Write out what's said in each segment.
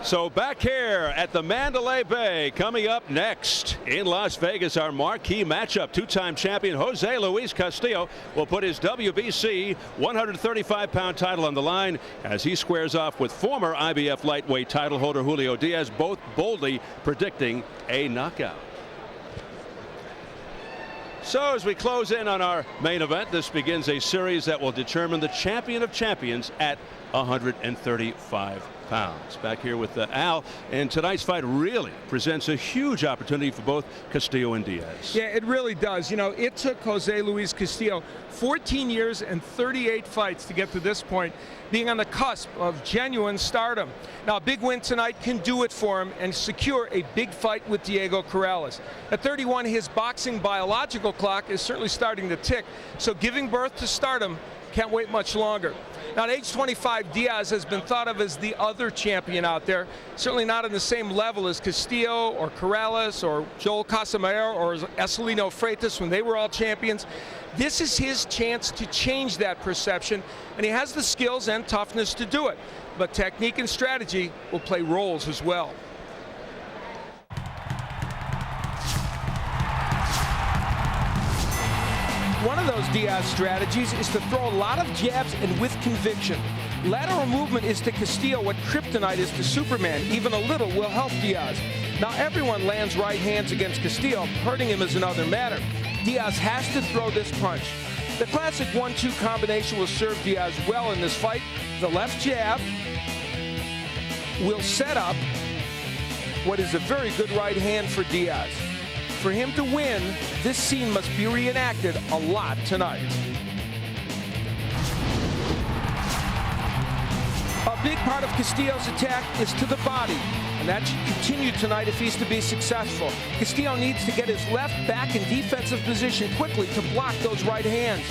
So back here at the Mandalay Bay, coming up next in Las Vegas, our marquee matchup. Two-time champion Jose Luis Castillo will put his WBC 135-pound title on the line as he squares off with former IBF lightweight title holder Julio Diaz, both boldly predicting a knockout. So as we close in on our main event, this begins a series that will determine the champion of champions at 135 pounds. Back here with Al, and tonight's fight really presents a huge opportunity for both Castillo and Diaz. Yeah, it really does. You know, it took Jose Luis Castillo 14 years and 38 fights to get to this point, being on the cusp of genuine stardom. Now, a big win tonight can do it for him and secure a big fight with Diego Corrales. At 31, his boxing biological clock is certainly starting to tick, so giving birth to stardom can't wait much longer. Now, at age 25, Diaz has been thought of as the other champion out there, certainly not on the same level as Castillo or Corrales or Joel Casamayor or Ecelino Freitas when they were all champions. This is his chance to change that perception, and he has the skills and toughness to do it. But technique and strategy will play roles as well. One of those Diaz strategies is to throw a lot of jabs and with conviction. Lateral movement is to Castillo what kryptonite is to Superman. Even a little will help Diaz. Now, everyone lands right hands against Castillo. Hurting him is another matter. Diaz has to throw this punch. The classic 1-2 combination will serve Diaz well in this fight. The left jab will set up what is a very good right hand for Diaz. For him to win, this scene must be reenacted a lot tonight. A big part of Castillo's attack is to the body, and that should continue tonight if he's to be successful. Castillo needs to get his left back in defensive position quickly to block those right hands.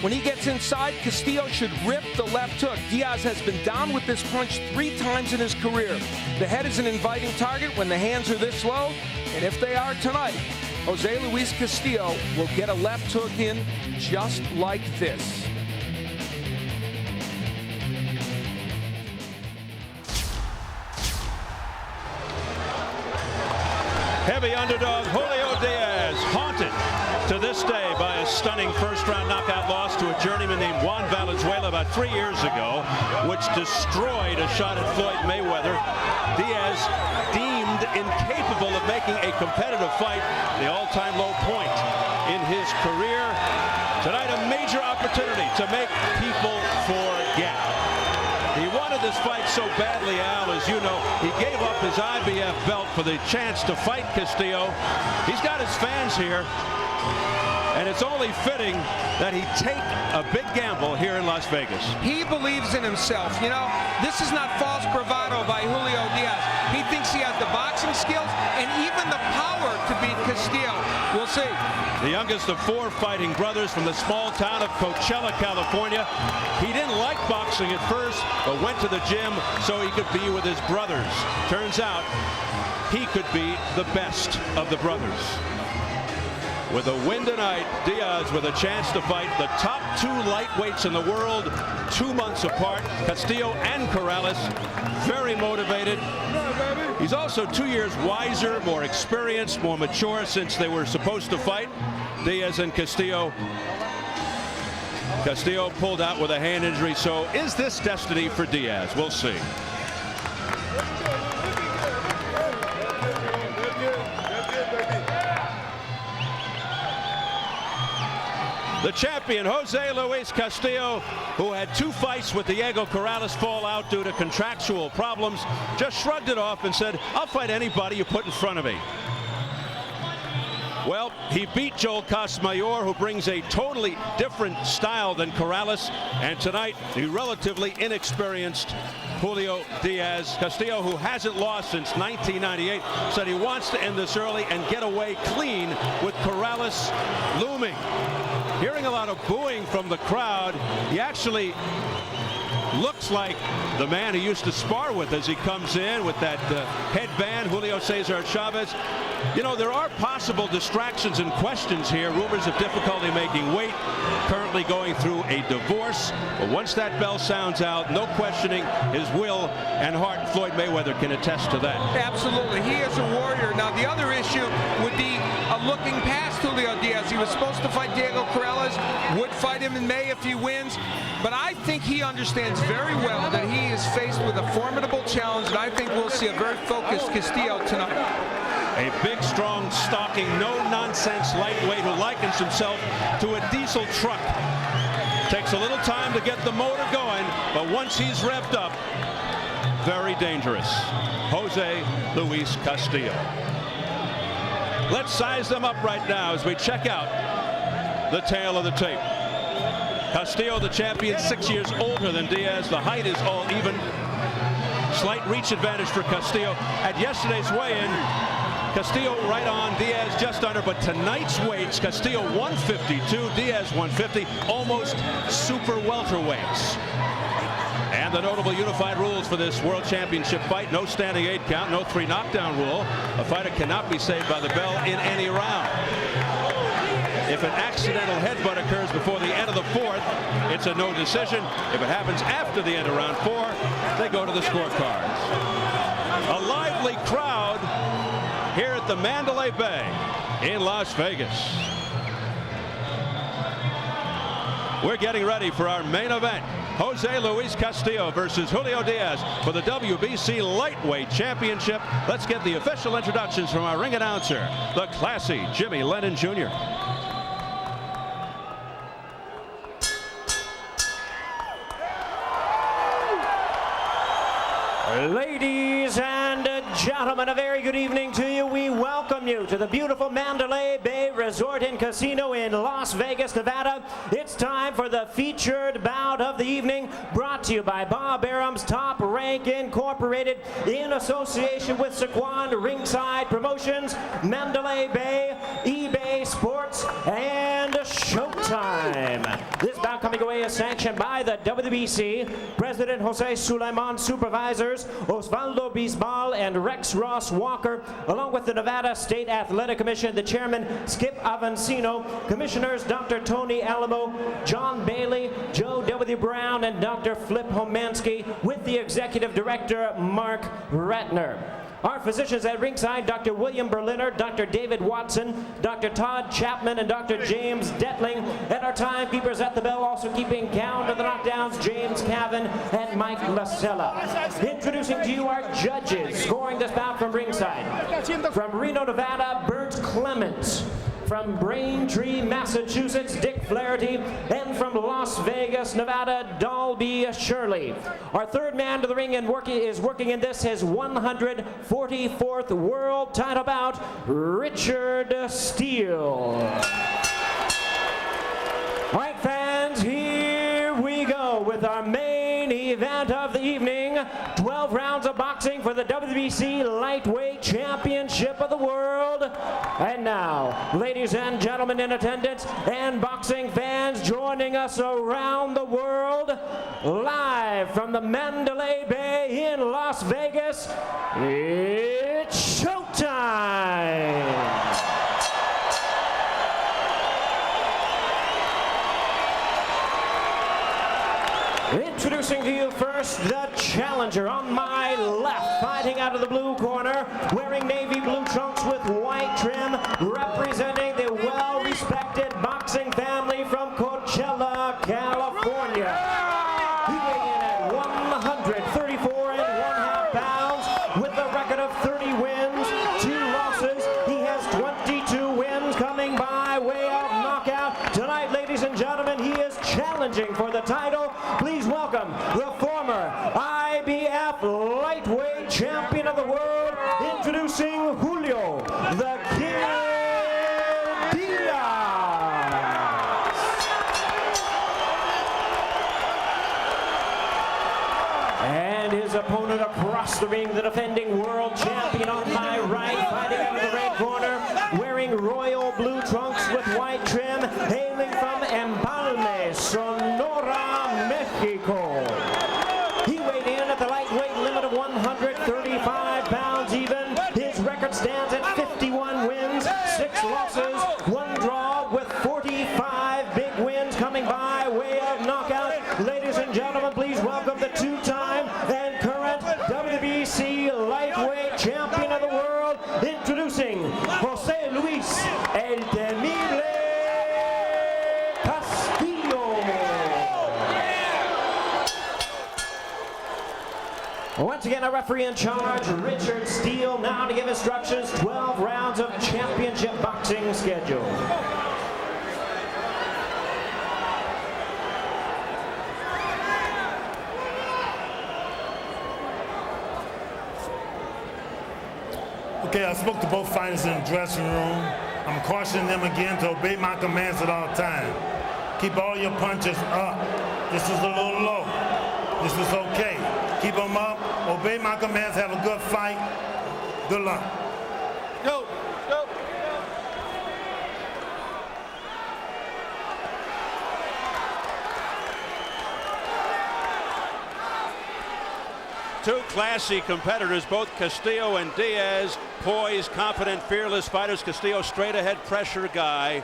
When he gets inside, Castillo should rip the left hook. Diaz has been down with this punch 3 times in his career. The head is an inviting target when the hands are this low, and if they are tonight, Jose Luis Castillo will get a left hook in just like this. Heavy underdog Julio Diaz, haunted to this day by a stunning first-round knockout loss to a journeyman named Juan Valenzuela about 3 years ago, which destroyed a shot at Floyd Mayweather. Diaz deemed incapable of making a competitive fight, the all-time low point in his career. Tonight, a major opportunity to make people forget. He wanted this fight so badly, Al, as you know. He gave up his IBF belt for the chance to fight Castillo. He's got his fans here, and it's only fitting that he take a big gamble here in Las Vegas. He believes in himself. You know, this is not false bravado by Julio Diaz. He thinks he has the boxing skills and even the power to beat Castillo. We'll see. The youngest of 4 fighting brothers from the small town of Coachella, California. He didn't like boxing at first, but went to the gym so he could be with his brothers. Turns out he could be the best of the brothers. With a win tonight, Diaz with a chance to fight the top 2 lightweights in the world 2 months apart, Castillo and Corrales. Very motivated. He's also 2 years wiser, more experienced, more mature since they were supposed to fight, Diaz and Castillo. Castillo pulled out with a hand injury, so is this destiny for Diaz? We'll see. The champion, Jose Luis Castillo, who had 2 fights with Diego Corrales fall out due to contractual problems, just shrugged it off and said, I'll fight anybody you put in front of me. Well, he beat Joel Casamayor, who brings a totally different style than Corrales. And tonight, the relatively inexperienced Julio Diaz. Castillo, who hasn't lost since 1998, said he wants to end this early and get away clean with Corrales looming. Hearing a lot of booing from the crowd, he actually looks like the man he used to spar with as he comes in with that headband, Julio Cesar Chavez. You know, there are possible distractions and questions here. Rumors of difficulty making weight, currently going through a divorce. But once that bell sounds out, no questioning his will and heart. Floyd Mayweather can attest to that. Absolutely. He is a warrior. Now, the other issue would be looking past Julio Diaz. He was supposed to fight Diego Corrales, would fight him in May if he wins. But I think he understands very well that he is faced with a formidable challenge, and I think we'll see a very focused Castillo tonight. A big, strong, stalking, no-nonsense lightweight who likens himself to a diesel truck. Takes a little time to get the motor going, but once he's revved up, very dangerous. Jose Luis Castillo. Let's size them up right now as we check out the tail of the tape. Castillo, the champion, 6 years older than Diaz. The height is all even. Slight reach advantage for Castillo. At yesterday's weigh-in, Castillo right on, Diaz just under, but tonight's weights, Castillo 152, Diaz 150, almost super welterweights. And the notable unified rules for this World Championship fight: no standing 8 count, no 3 knockdown rule. A fighter cannot be saved by the bell in any round. If an accidental headbutt occurs before the end of the 4th, it's a no decision. If it happens after the end of round 4, they go to the scorecards. A lively crowd here at the Mandalay Bay in Las Vegas. We're getting ready for our main event. Jose Luis Castillo versus Julio Diaz for the WBC Lightweight Championship. Let's get the official introductions from our ring announcer, the classy Jimmy Lennon Jr. Ladies and gentlemen, a very good evening to you. We welcome you to the beautiful Mandalay Bay Resort and Casino in Las Vegas, Nevada. It's time for the featured bout of the evening, brought to you by Bob Arum's Top Rank Incorporated in association with Saquon Ringside Promotions, Mandalay Bay, eBay Sports, and Showtime. This bout coming away is sanctioned by the WBC, President Jose Sulaiman, supervisors Osvaldo Bisbal and Rex Ross Walker, along with the Nevada State Athletic Commission, the chairman Skip Avancino, commissioners Dr. Tony Alamo, John Bailey, Joe W. Brown, and Dr. Flip Homansky, with the executive director Mark Ratner. Our physicians at ringside: Dr. William Berliner, Dr. David Watson, Dr. Todd Chapman, and Dr. James Detling. And our timekeepers at the bell, also keeping count of the knockdowns, James Cavan and Mike Lasella. Introducing to you our judges, scoring this bout from ringside. From Reno, Nevada, Bert Clements. From Braintree, Massachusetts, Dick Flaherty. And from Las Vegas, Nevada, Dalby Shirley. Our third man to the ring and is working in this, his 144th world title bout, Richard Steele. All right, fans, here we go with our main event of the evening. 12 rounds of boxing for the WBC Lightweight Championship of the World. And now, ladies and gentlemen in attendance and boxing fans joining us around the world, live from the Mandalay Bay in Las Vegas, it's showtime! Introducing to you first, the challenger on my left, fighting out of the blue corner, wearing navy blue trunks with white trim, representing the well-respected boxing family from Coachella, California. He weighed in at 134.5 pounds with a record of 30 wins, 2 losses. He has 22 wins coming by way of knockout. Tonight, ladies and gentlemen, he is challenging for the title. Please welcome the former IBF Lightweight Champion of the World, introducing Julio the Kid Diaz. And his opponent across the ring, the defending world champion on my right, fighting out of the red corner, wearing royal blue trunks with white trim, hailing from Empalme, Sonora, Mexico. He weighed in at the lightweight limit of 135 pounds even. His record stands at 51 current WBC Lightweight Champion of the World, introducing Jose Luis El Temible Castillo. Once again, a referee in charge, Richard Steele, now to give instructions. 12 rounds of championship boxing schedule. Okay, I spoke to both fighters in the dressing room. I'm cautioning them again to obey my commands at all times. Keep all your punches up. This is a little low. This is okay. Keep them up. Obey my commands. Have a good fight. Good luck. Go. Go. Two classy competitors, both Castillo and Diaz, poised, confident, fearless fighters. Castillo, straight ahead pressure guy.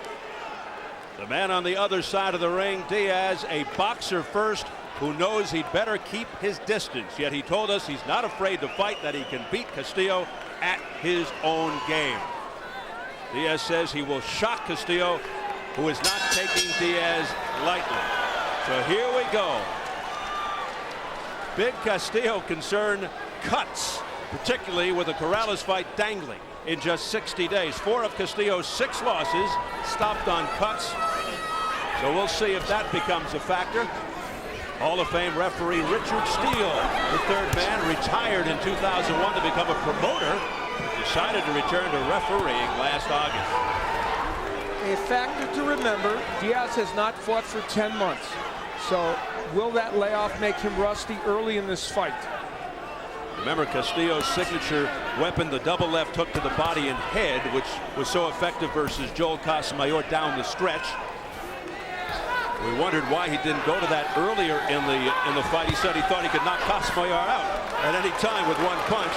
The man on the other side of the ring, Diaz, a boxer first, who knows he'd better keep his distance. Yet he told us he's not afraid to fight, that he can beat Castillo at his own game. Diaz says he will shock Castillo, who is not taking Diaz lightly. So here we go. Big Castillo concern cuts, particularly with the Corrales fight dangling in just 60 days. 4 of Castillo's 6 losses stopped on cuts. So we'll see if that becomes a factor. Hall of Fame referee Richard Steele, the third man, retired in 2001 to become a promoter, decided to return to refereeing last August. A factor to remember, Diaz has not fought for 10 months. So will that layoff make him rusty early in this fight? Remember Castillo's signature weapon, the double left hook to the body and head, which was so effective versus Joel Casamayor down the stretch. We wondered why he didn't go to that earlier in the fight. He said he thought he could knock Casamayor out at any time with one punch.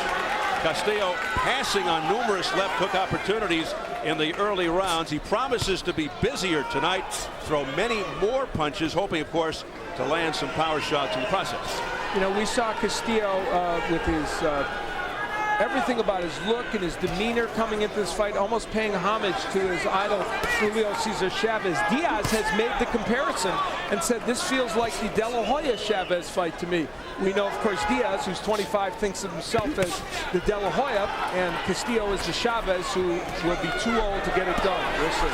Castillo passing on numerous left hook opportunities in the early rounds. He promises to be busier tonight, throw many more punches, hoping, of course, to land some power shots in the process. You know, we saw Castillo with his everything about his look and his demeanor coming into this fight, almost paying homage to his idol, Julio Cesar Chavez. Diaz has made the comparison and said this feels like the De La Hoya Chavez fight to me. We know, of course, Diaz, who's 25, thinks of himself as the De La Hoya, and Castillo is the Chavez, who will be too old to get it done. We'll see.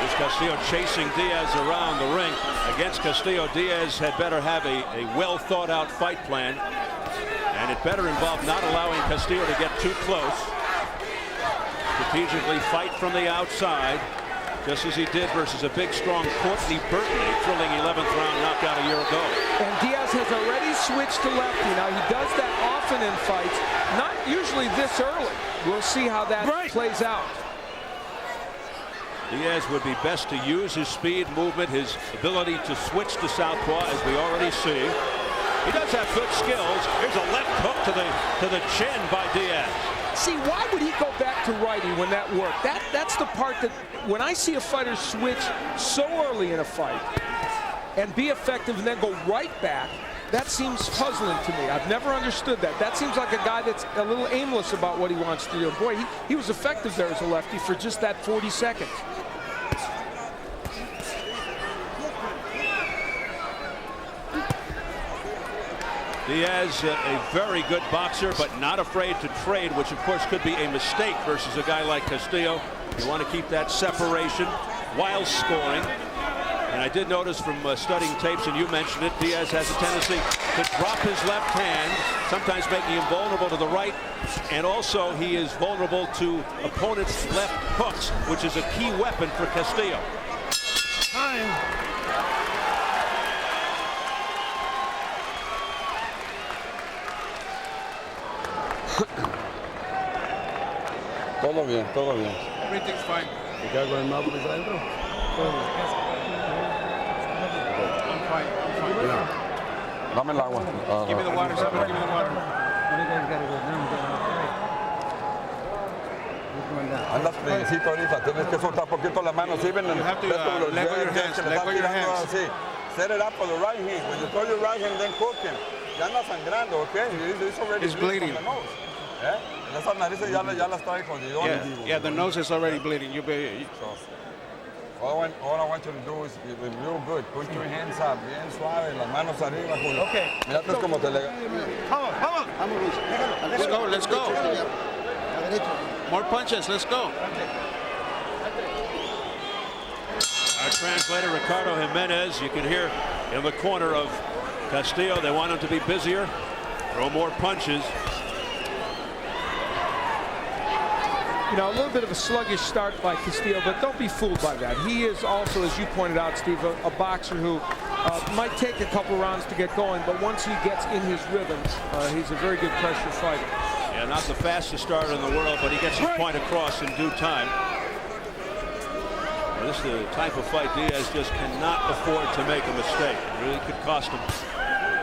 Here's Castillo chasing Diaz around the ring. Against Castillo, Diaz had better have a well thought out fight plan. And it better involve not allowing Castillo to get too close. Strategically fight from the outside, just as he did versus a big, strong Courtney Burton, a thrilling 11th round knockout a year ago. And Diaz has already switched to lefty. Now, he does that often in fights, not usually this early. We'll see how that plays out. Diaz would be best to use his speed, movement, his ability to switch to southpaw, as we already see. He does have good skills. Here's a left hook to the chin by Diaz. See, why would he go back to righty when that worked? That's the part that, when I see a fighter switch so early in a fight and be effective and then go right back, that seems puzzling to me. I've never understood that. That seems like a guy that's a little aimless about what he wants to do. Boy, he was effective there as a lefty for just that 40 seconds. Diaz, a very good boxer, but not afraid to trade, which of course could be a mistake versus a guy like Castillo. You want to keep that separation while scoring. And I did notice from studying tapes, and you mentioned it, Diaz has a tendency to drop his left hand, sometimes making him vulnerable to the right. And also he is vulnerable to opponents' left hooks, which is a key weapon for Castillo. Time. Todo bien, todo bien. Everything's fine. ¿Te queda con el mapa por adentro? I'm fine. Mira, dame el agua. Give me the water, somebody give me the water. Andas frencito ahorita, tienes que soltar poquito la mano. ¿Sí? You have to let go of your hands. Let go of your hands. Así. Set it up for the right hand. When you throw your right hand, then cook him. ya anda sangrando, okay? He's already bleeding from the nose. Esas narices ya las trae jodido. Yeah, the nose is already bleeding. You be. All I want you to do is be real good. Put your hands up, bien suave, las manos arriba, Julio. Okay. Mira como te le... Let's go. More punches. Let's go. Our translator, Ricardo Jimenez, you can hear in the corner of Castillo. They want him to be busier, throw more punches. You know, a little bit of a sluggish start by Castillo, but don't be fooled by that. He is also, as you pointed out, Steve, a boxer who might take a couple rounds to get going, but once he gets in his rhythms, he's a very good pressure fighter. Yeah, not the fastest starter in the world, but he gets his point across in due time. Well, this is the type of fight Diaz just cannot afford to make a mistake. It really could cost him.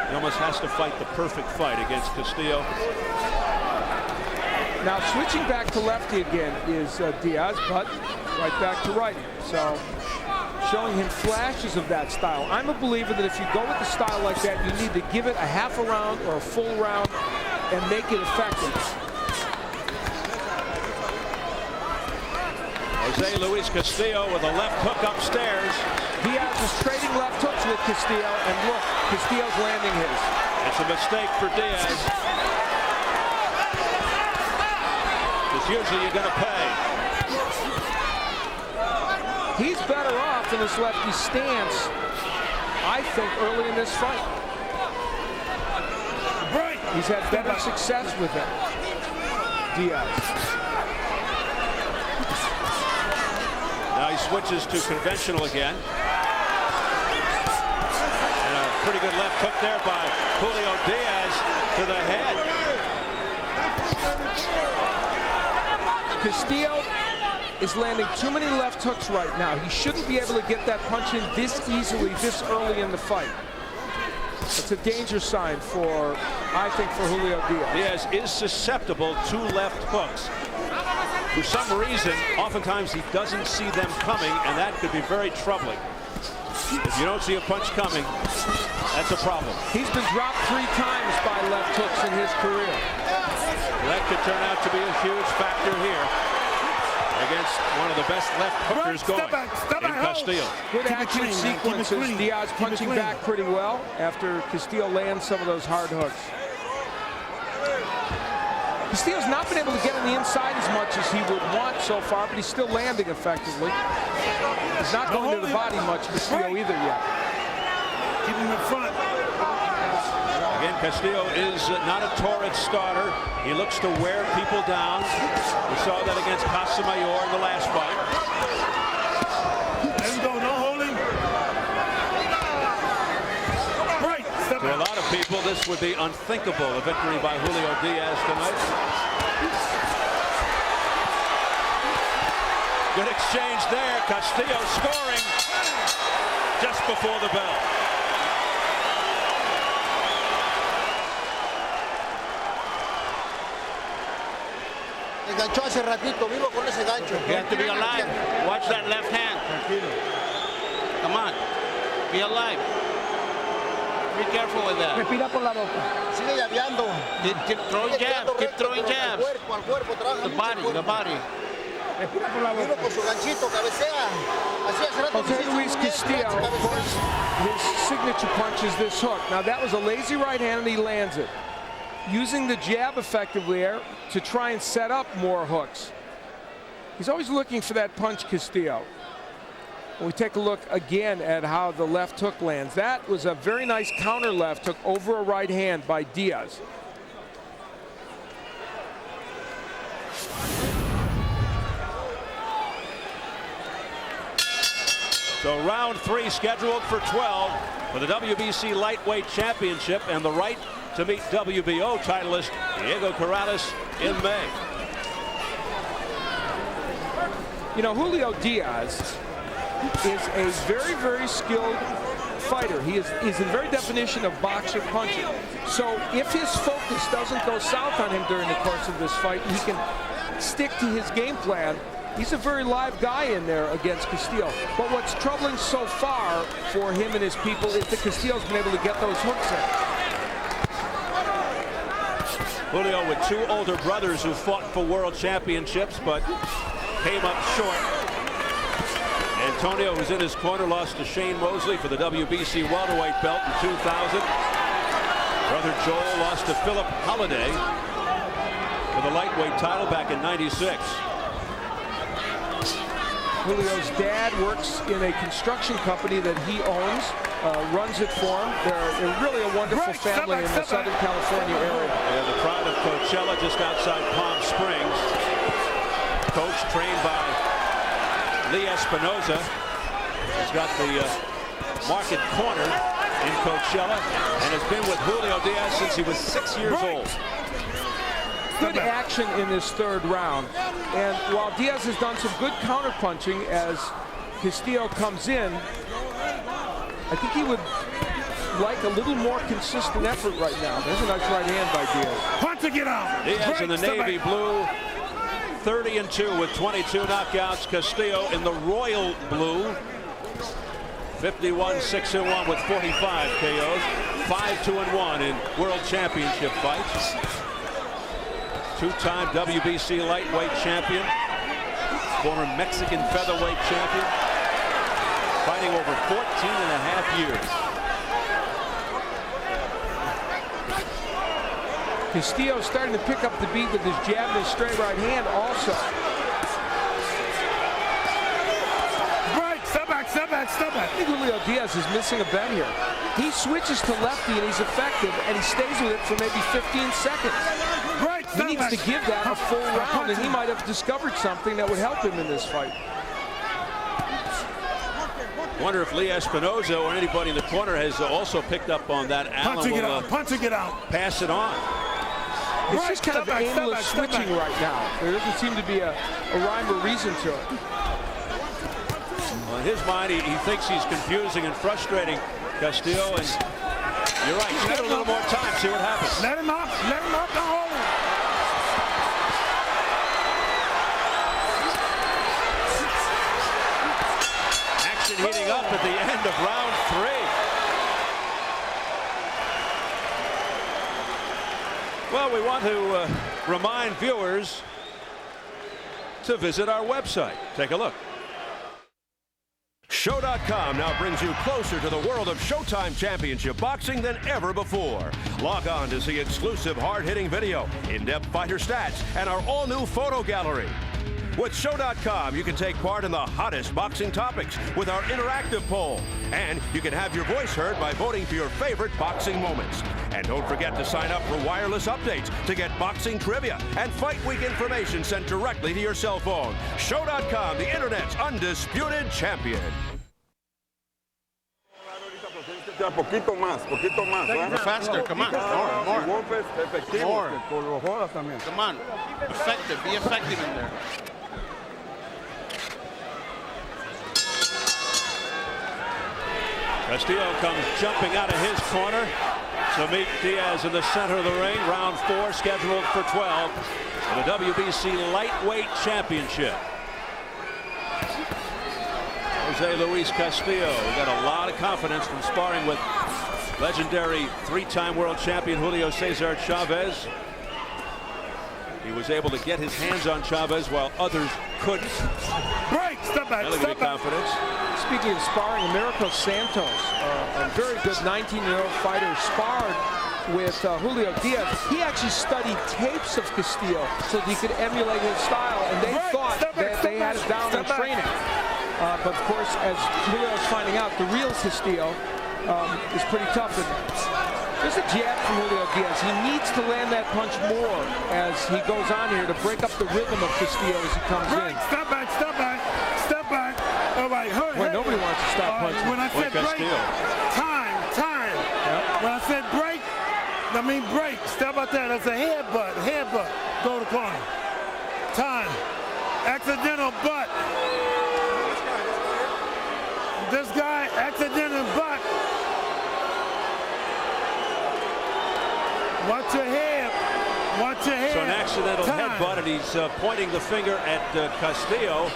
He almost has to fight the perfect fight against Castillo. Now switching back to lefty again is Diaz, but right back to righty. So showing him flashes of that style. I'm a believer that if you go with the style like that, you need to give it a half a round or a full round and make it effective. Jose Luis Castillo with a left hook upstairs. Diaz is trading left hooks with Castillo, and look, Castillo's landing his. It's a mistake for Diaz. Usually you're going to pay. He's better off in his lefty stance, I think, early in this fight. He's had better success with it, Diaz. Now he switches to conventional again. And a pretty good left hook there by Julio Diaz to the head. Castillo is landing too many left hooks right now. He shouldn't be able to get that punch in this easily, this early in the fight. It's a danger sign for, I think, for Julio Diaz. Diaz is susceptible to left hooks. For some reason, oftentimes he doesn't see them coming, and that could be very troubling. If you don't see a punch coming, that's a problem. He's been dropped 3 times by left hooks in his career. That could turn out to be a huge factor here against one of the best left hookers going in Castillo. Good action sequences. Diaz punching back pretty well after Castillo lands some of those hard hooks. Castillo's not been able to get on the inside as much as he would want so far, but he's still landing effectively. He's not going to the body much, Castillo, either yet. Keep him in front. Again, Castillo is not a torrid starter. He looks to wear people down. We saw that against Casamayor in the last fight. Let him go, no holding. Right. To a lot of people, this would be unthinkable, a victory by Julio Diaz tonight. Good exchange there. Castillo scoring just before the bell. Enganchó hace ratito, vivo con ese gancho. You have to be alive. Watch that left hand. Come on. Be alive. Be careful with that. Respira por la boca. Sigue llaveando. Keep throwing jabs. Keep throwing jabs. Al cuerpo, trabaja The body. Respira por la boca. Vivo con su ganchito, cabecea. Así hace rato. Jose Luis Castillo, of course, his signature punch is this hook. Now that was a lazy right hand and he lands it. Using the jab effectively there to try and set up more hooks. He's always looking for that punch, Castillo. When we take a look again at how the left hook lands. That was a very nice counter left hook over a right hand by Diaz. So round 3 scheduled for 12 for the WBC Lightweight Championship and the right to meet WBO titleist Diego Corrales in May. You know, Julio Diaz is a very, very skilled fighter. He is the very definition of boxer punching. So if his focus doesn't go south on him during the course of this fight, he can stick to his game plan. He's a very live guy in there against Castillo. But what's troubling so far for him and his people is that Castillo's been able to get those hooks in. Julio with two older brothers who fought for world championships but came up short. Antonio, who's in his corner, lost to Shane Mosley for the WBC welterweight belt in 2000. Brother Joel lost to Philip Holliday for the lightweight title back in '96. Julio's dad works in a construction company that he owns, runs it for him. They're really a wonderful family in the Southern California area. Yeah, the pride of Coachella, just outside Palm Springs. Coach trained by Lee Espinoza. He's got the market corner in Coachella and has been with Julio Diaz since he was 6 years old. Good action in this third round, and while Diaz has done some good counterpunching as Castillo comes in, I think he would like a little more consistent effort right now. There's a nice right hand by Diaz. Punch to get out. Diaz in the navy blue, 30-2 with 22 knockouts. Castillo in the royal blue, 51-6-1 with 45 KOs, 5-2-1 in world championship fights. Two-time WBC Lightweight Champion, former Mexican Featherweight Champion, fighting over 14.5 years. Castillo starting to pick up the beat with his jab and his straight right hand also. Right, step back, step back, step back. I think Julio Diaz is missing a bet here. He switches to lefty and he's effective, and he stays with it for maybe 15 seconds. Right, he needs to give that a full round, and he might have discovered something that would help him in this fight. Wonder if Lee Espinoza or anybody in the corner has also picked up on that. Punch to get out, punch to get out. Pass it on. It's just kind of aimless switching right now. There doesn't seem to be a rhyme or reason to it. Well, in his mind, he thinks he's confusing and frustrating Castillo, and you're right. Give it a little more time, see what happens. Let him up the hole. Action heating up at the end of round 3. Well, we want to remind viewers to visit our website. Take a look. Show.com now brings you closer to the world of Showtime Championship boxing than ever before. Log on to see exclusive hard-hitting video, in-depth fighter stats, and our all-new photo gallery. With Show.com, you can take part in the hottest boxing topics with our interactive poll. And you can have your voice heard by voting for your favorite boxing moments. And don't forget to sign up for wireless updates to get boxing trivia and fight week information sent directly to your cell phone. Show.com, the Internet's undisputed champion. Poquito más. Faster, come on. More. Come on. Effective. Be effective in there. Castillo comes jumping out of his corner to meet Diaz in the center of the ring. Round 4 scheduled for 12 for the WBC Lightweight Championship. Jose Luis Castillo got a lot of confidence from sparring with legendary 3-time world champion Julio Cesar Chavez. He was able to get his hands on Chavez while others couldn't. Break, step back, That'll give you confidence. Speaking of sparring, Americo Santos, a very good 19-year-old fighter, sparred with Julio Diaz. He actually studied tapes of Castillo so that he could emulate his style, and they thought that they had it down in training. But of course, as Julio's finding out, the real Castillo is pretty tough. And there's a jab from Julio Diaz. He needs to land that punch more as he goes on here to break up the rhythm of Castillo as he comes in. Step back, step back, step back. All right, nobody wants to stop punching. When I said break, time. Yep. When I said break, I mean break. Step out there. That's a headbutt. Go to the corner. Time. Accidental butt. This guy, accidental butt. Watch your head. Watch your head. So an accidental headbutt, and he's pointing the finger at Castillo.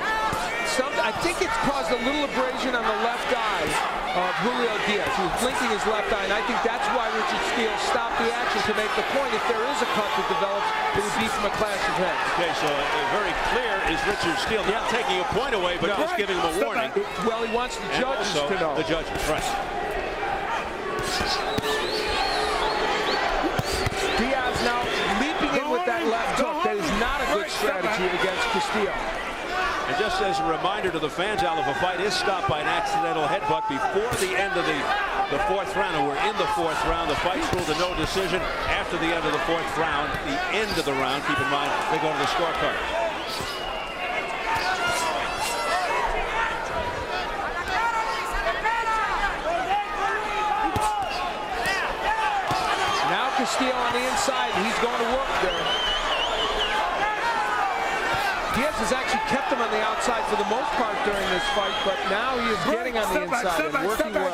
I think it's caused a little abrasion on the left eye. of Julio Diaz. He was blinking his left eye, and I think that's why Richard Steele stopped the action to make the point. If there is a cut that develops, it would be from a clash of heads. Okay, so very clear is Richard Steele not taking a point away, but just giving him a warning. Well, he wants the judges to know. The judges, right. Diaz now leaping in with that left hook. That is not a good strategy against Castillo. And just as a reminder to the fans, Al, if a fight is stopped by an accidental headbutt before the end of the fourth round, and we're in the fourth round, the fight's ruled a no decision. After the end of the fourth round, the end of the round, keep in mind, they go to the scorecard. Now Castillo on the inside, and he's going to work there. Diaz has actually kept him on the outside for the most part during this fight, but now he is getting on the inside and working well.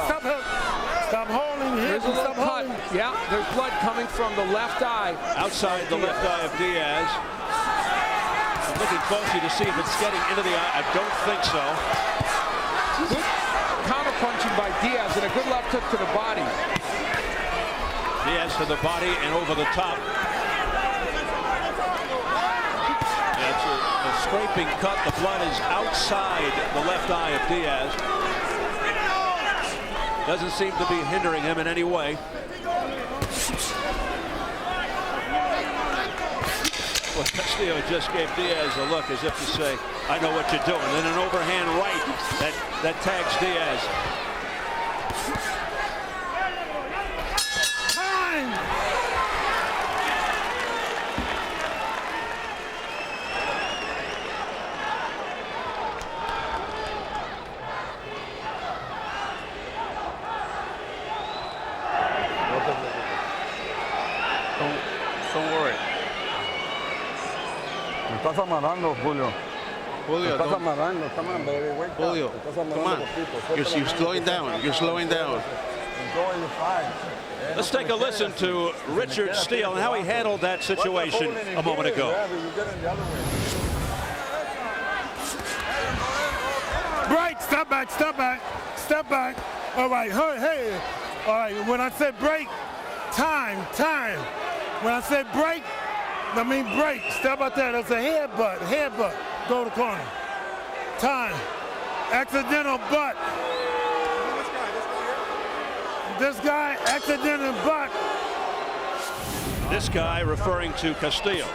Stop holding him. There's a little cut. Yeah, there's blood coming from the left eye. Outside the left eye of Diaz. I'm looking closely to see if it's getting into the eye. I don't think so. Good counter punching by Diaz and a good left hook to the body. Diaz to the body and over the top. It's a scraping cut. The blood is outside the left eye of Diaz. Doesn't seem to be hindering him in any way. Well, Castillo just gave Diaz a look as if to say, I know what you're doing. And an overhand right that tags Diaz. Don't worry. Me estás amarrando, Julio. Julio, Estás amarrando. Come on, baby. Wake up. Julio, come on. You're slowing down. You're slowing down. Enjoy your fight. Let's take a listen to Richard Steele and how he handled that situation a moment ago. Break, step back, step back, step back. All right, hey. All right, when I say break, time. When I say break, I mean break. Step out there, that's a headbutt. Go to the corner. Time. Accidental butt. This guy, accidental butt. This guy referring to Castillo.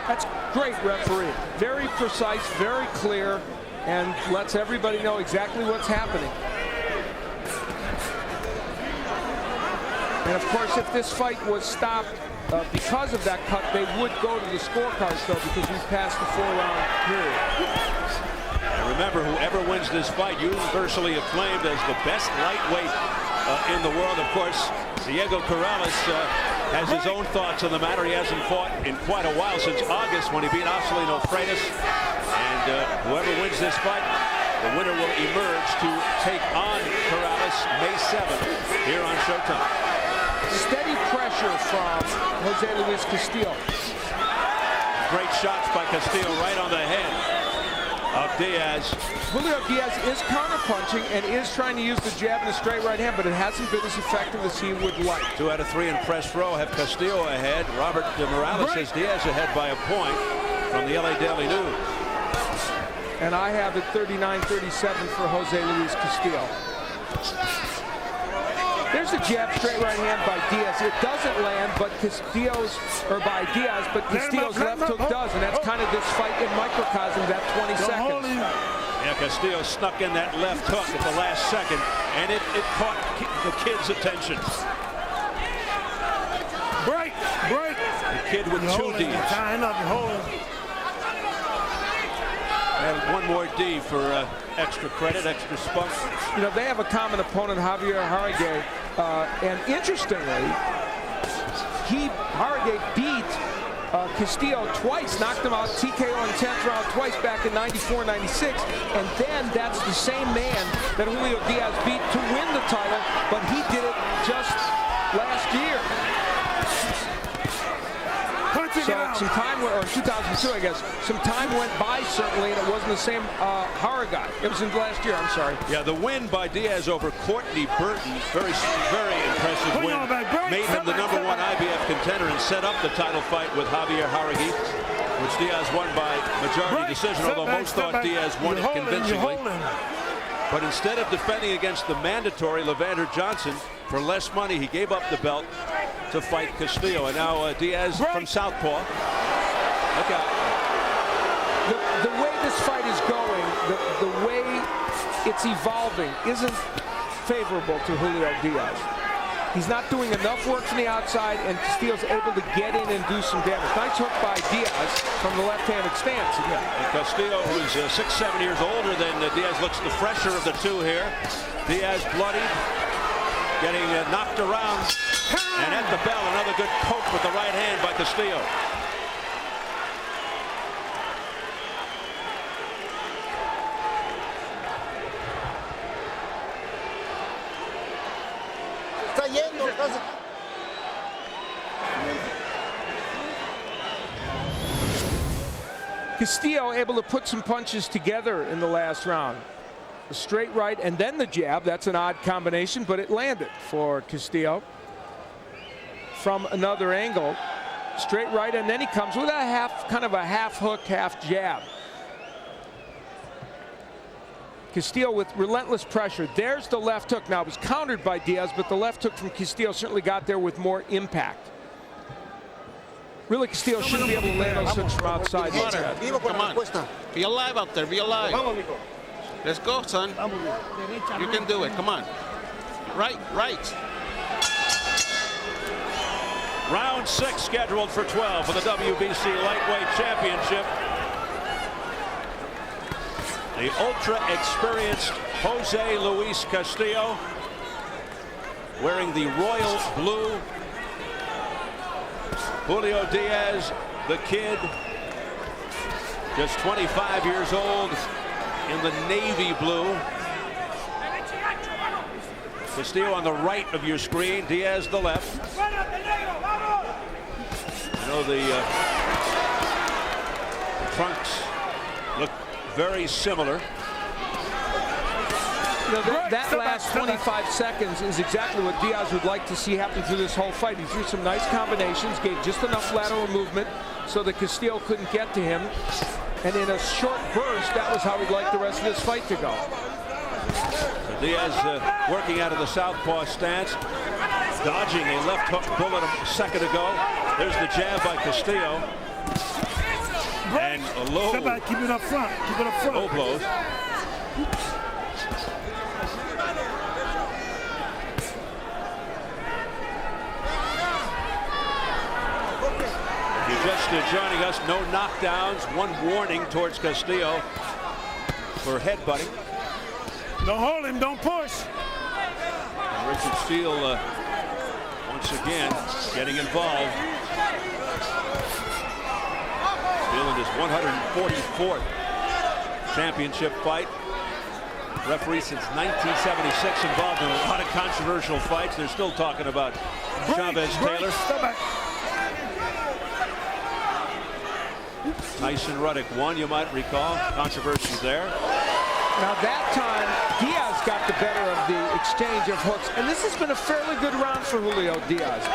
That's great refereeing. Very precise, very clear, and lets everybody know exactly what's happening. And of course, if this fight was stopped because of that cut, they would go to the scorecards, though, because we've passed the 4-round period. And remember, whoever wins this fight, universally acclaimed as the best lightweight in the world. Of course, Diego Corrales has his own thoughts on the matter. He hasn't fought in quite a while, since August, when he beat Marcelino Freitas. And whoever wins this fight, the winner will emerge to take on Corrales May 7th here on Showtime. Steady pressure from Jose Luis Castillo. Great shots by Castillo right on the head of Diaz. Julio Diaz is counterpunching and is trying to use the jab and the straight right hand, but it hasn't been as effective as he would like. 2 out of 3 in press row have Castillo ahead. Robert Morales has Diaz ahead by a point from the LA Daily News. And I have it 39-37 for Jose Luis Castillo. There's a jab straight right hand by Diaz. It doesn't land, but Castillo's left hook does, and that's kind of this fight in microcosm, that 20 seconds. Yeah, Castillo snuck in that left hook at the last second, and it caught the kid's attention. Break. The kid with 2 Ds. And 1 more D for extra credit, extra spunk. You know, they have a common opponent, Javier Jauregui, and interestingly, Jauregui beat Castillo twice, knocked him out TKO in the 10th round twice back in 94, 96, and then that's the same man that Julio Diaz beat to win the title, but he did it just last year. Punch So some time, or 2002, I guess, some time went by certainly, and it wasn't the same Harrigan. It was in last year. I'm sorry. Yeah, the win by Diaz over Courtney Burton, very impressive win, made him the #1 IBF contender and set up the title fight with Javier Jauregui, which Diaz won by majority decision, although most thought Diaz won it convincingly. But instead of defending against the mandatory Levander Johnson for less money, he gave up the belt to fight Castillo. And now Diaz from southpaw. Look out. The way this fight is going, the way it's evolving isn't favorable to Julio Diaz. He's not doing enough work from the outside, and Castillo's able to get in and do some damage. Nice hook by Diaz from the left-handed stance again. And Castillo, who's 6-7 years older than Diaz, looks the fresher of the two here. Diaz bloodied, getting knocked around, and at the bell, another good poke with the right hand by Castillo. Castillo able to put some punches together in the last round. The straight right and then the jab. That's an odd combination, but it landed for Castillo. From another angle, straight right, and then he comes with a kind of a half hook, half jab. Castillo with relentless pressure. There's the left hook. Now it was countered by Diaz, but the left hook from Castillo certainly got there with more impact. Really, Castillo shouldn't be able to land those hooks from outside. Come on. Be alive out there. Be alive. Let's go, son. You can do it. Come on. Right. Round 6 scheduled for 12 for the WBC Lightweight Championship. The ultra-experienced Jose Luis Castillo wearing the royal blue. Julio Diaz, the kid, just 25 years old, in the navy blue. Castillo on the right of your screen, Diaz the left. You know, the trunks look very similar. You know, that last 25 seconds is exactly what Diaz would like to see happen through this whole fight. He threw some nice combinations, gave just enough lateral movement so that Castillo couldn't get to him. And in a short burst, that was how he'd like the rest of this fight to go. So Diaz working out of the southpaw stance, dodging a left hook bullet a second ago. There's the jab by Castillo. And a low. Keep it up front. Keep it up front. Low blows. If you're just joining us, no knockdowns. One warning towards Castillo for headbutting. Don't hold him. Don't push. And Richard Steele once again getting involved. Steele in his 144th championship fight. Referee since 1976, involved in a lot of controversial fights. They're still talking about Chavez Taylor. Tyson Ruddock won, you might recall. Controversy there. Now that time, Diaz got the better of the exchange of hooks, and this has been a fairly good round for Julio Diaz.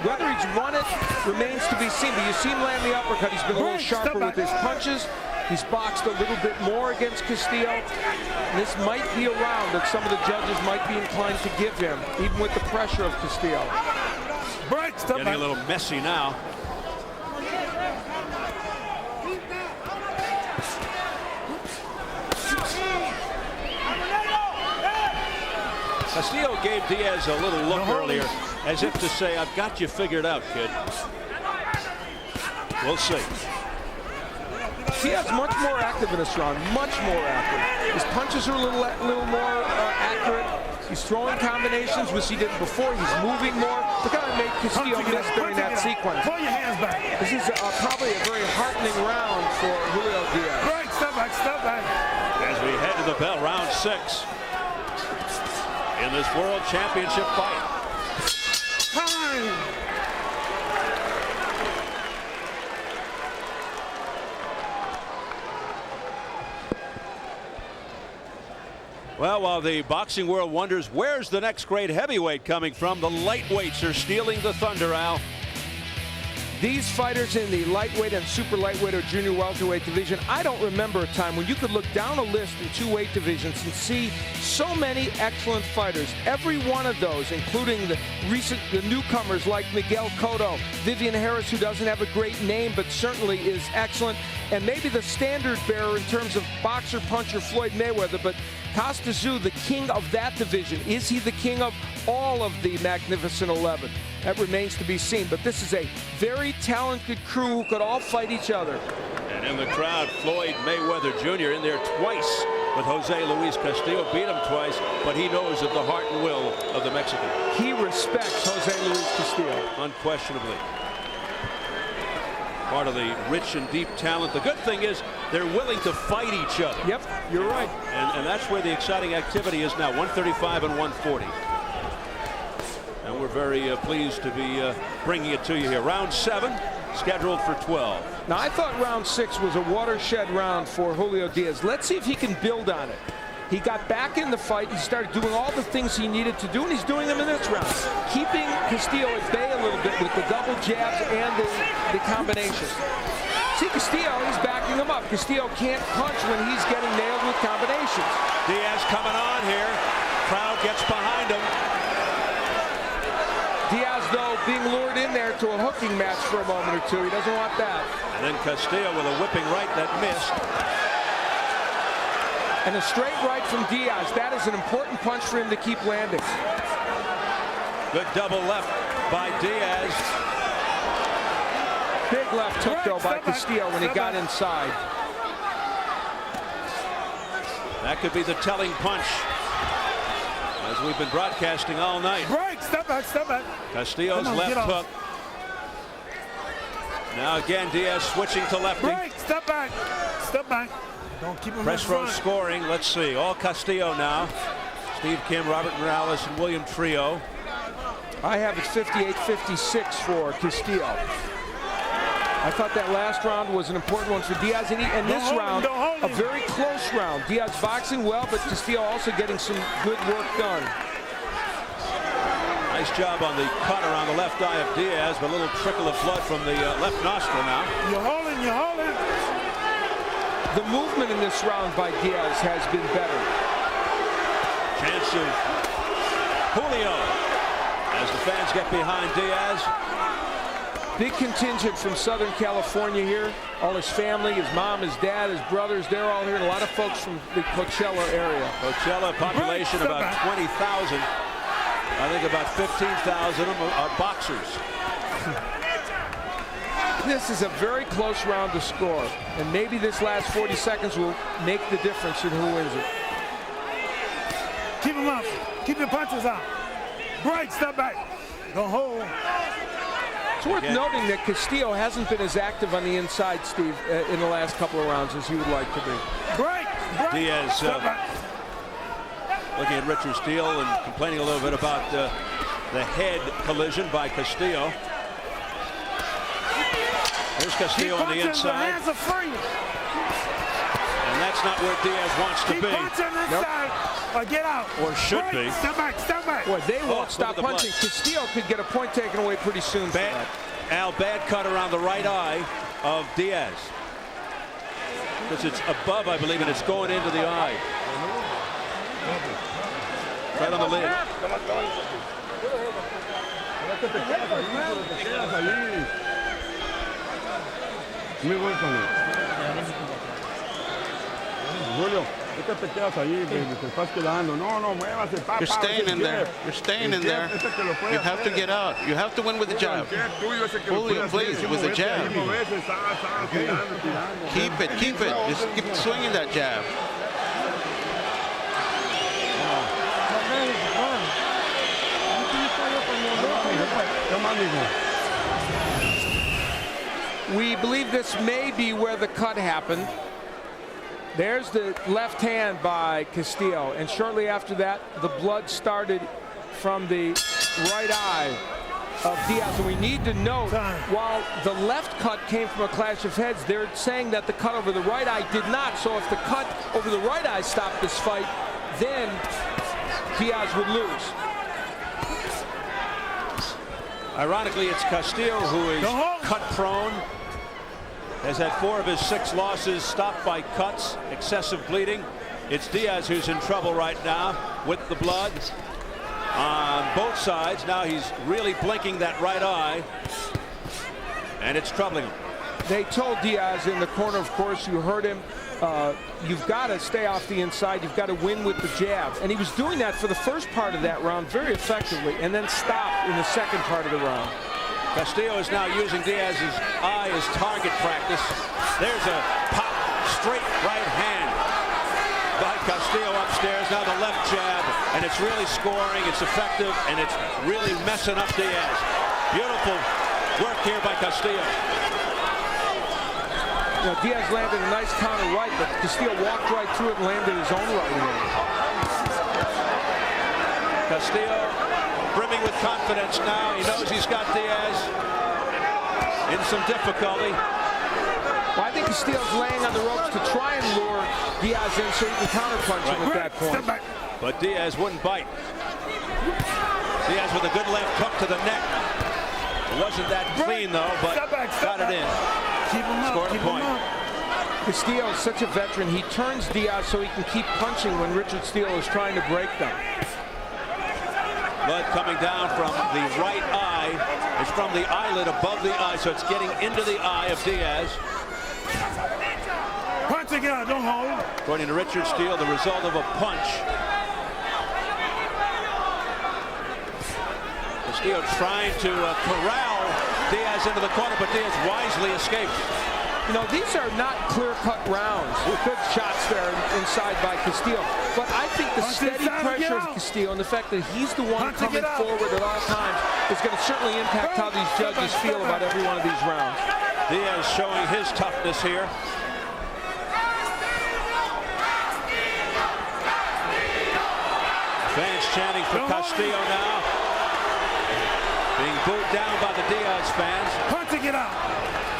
Whether he's won it remains to be seen, but you see him land the uppercut. He's been a little sharper with his punches. He's boxed a little bit more against Castillo. And this might be a round that some of the judges might be inclined to give him, even with the pressure of Castillo. Getting a little messy now. Castillo gave Diaz a little look earlier, as if to say, I've got you figured out, kid. We'll see. Diaz much more active in this round, much more active. His punches are a little more accurate. He's throwing combinations, which he didn't before. He's moving more. Look how he made Castillo miss during that sequence. Pull your hands back. This is probably a very heartening round for Julio Diaz. Right, step back. As we head to the bell, round 6 in this World Championship fight. Time. Well, while the boxing world wonders where's the next great heavyweight coming from, the lightweights are stealing the thunder, Al. These fighters in the lightweight and super lightweight or junior welterweight division, I don't remember a time when you could look down a list in 2 weight divisions and see so many excellent fighters. Every one of those, including the newcomers like Miguel Cotto, Vivian Harris, who doesn't have a great name but certainly is excellent, and maybe the standard bearer in terms of boxer puncher Floyd Mayweather, but Castillo, the king of that division. Is he the king of all of the Magnificent 11? That remains to be seen, but this is a very talented crew who could all fight each other. And in the crowd, Floyd Mayweather Jr. in there twice with Jose Luis Castillo. Beat him twice, but he knows of the heart and will of the Mexican. He respects Jose Luis Castillo. Unquestionably. Part of the rich and deep talent. The good thing is they're willing to fight each other. Yep, you're right. And that's where the exciting activity is now, 135 and 140. And we're very pleased to be bringing it to you here. Round 7, scheduled for 12. Now, I thought round 6 was a watershed round for Julio Diaz. Let's see if he can build on it. He got back in the fight. He started doing all the things he needed to do, and he's doing them in this round. Keeping Castillo at bay a little bit with the double jabs and the combinations. See, Castillo, he's backing him up. Castillo can't punch when he's getting nailed with combinations. Diaz coming on here. Crowd gets behind him. Diaz, though, being lured in there to a hooking match for a moment or two. He doesn't want that. And then Castillo with a whipping right that missed. And a straight right from Diaz. That is an important punch for him to keep landing. Good double left by Diaz. Big left hook, though, by Castillo when he got inside. That could be the telling punch, as we've been broadcasting all night. Break, step back, step back. Castillo's left hook. Now again, Diaz switching to lefty. Break, step back, step back. Don't keep him Press row scoring. Let's see. All Castillo now. Steve Kim, Robert Morales, and William Trio. I have it 58-56 for Castillo. I thought that last round was an important one for Diaz, and this round, a very close round. Diaz boxing well, but Castillo also getting some good work done. Nice job on the cut around the left eye of Diaz, but a little trickle of blood from the left nostril now. You're holding, you're holding. The movement in this round by Diaz has been better. Chance of Julio as the fans get behind Diaz. Big contingent from Southern California here. All his family, his mom, his dad, his brothers, they're all here. And a lot of folks from the Coachella area. Coachella population about 20,000. I think about 15,000 of them are boxers. This is a very close round to score. And maybe this last 40 seconds will make the difference in who wins it. Keep him up. Keep your punches out. Break, step back. Don't hold. It's worth noting that Castillo hasn't been as active on the inside, Steve, in the last couple of rounds as he would like to be. Break, break. Diaz looking at Richard Steele and complaining a little bit about the head collision by Castillo. Here's Castillo on the inside. Hands are free. And that's not where Diaz wants to be. Keep punching inside. Or get out. Or should be. Step back, step back. Boy, they won't stop punching. Castillo could get a point taken away pretty soon. Bad cut around the right eye of Diaz. Because it's above, I believe, and it's going into the eye. Right on the lid. Julio, te quedas ahí, te estás quedando. No, muévase, papá. You're staying in there. You're staying in there. You have to get out. You have to win with the jab. Julio, please, with the jab. Keep it, keep it. Just keep swinging that jab. We believe this may be where the cut happened. There's the left hand by Castillo, and shortly after that, the blood started from the right eye of Diaz. And we need to note, while the left cut came from a clash of heads, they're saying that the cut over the right eye did not. So if the cut over the right eye stopped this fight, then Diaz would lose. Ironically, it's Castillo who is cut prone. Has had 4 of his 6 losses stopped by cuts, excessive bleeding. It's Diaz who's in trouble right now with the blood on both sides. Now he's really blinking that right eye, and it's troubling him. They told Diaz in the corner, of course, you heard him, you've got to stay off the inside, you've got to win with the jab. And he was doing that for the first part of that round very effectively, and then stopped in the second part of the round. Castillo is now using Diaz's eye as target practice. There's a pop, straight right hand by Castillo upstairs. Now the left jab, and it's really scoring, it's effective, and it's really messing up Diaz. Beautiful work here by Castillo. You know, Diaz landed a nice counter right, but Castillo walked right through it and landed his own right hand. Castillo brimming with confidence now. He knows he's got Diaz in some difficulty. Well, I think Castillo's laying on the ropes to try and lure Diaz in so he can counterpunch him at that point. But Diaz wouldn't bite. Diaz with a good left hook to the neck. It wasn't that clean though, but got it in. Scored a point. Castillo is such a veteran. He turns Diaz so he can keep punching when Richard Steele is trying to break them. Blood coming down from the right eye. It's from the eyelid above the eye, so it's getting into the eye of Diaz. Punch again, don't hold. According to Richard Steele, the result of a punch. Castillo trying to corral Diaz into the corner, but Diaz wisely escaped. You know, these are not clear-cut rounds. Good shots there inside by Castillo. But I think the steady pressure of Castillo and the fact that he's the one coming forward at all times is going to certainly impact how these judges feel about every one of these rounds. Diaz showing his toughness here. Fans chanting for Castillo now. Being booed down by the Diaz fans. Punching it out.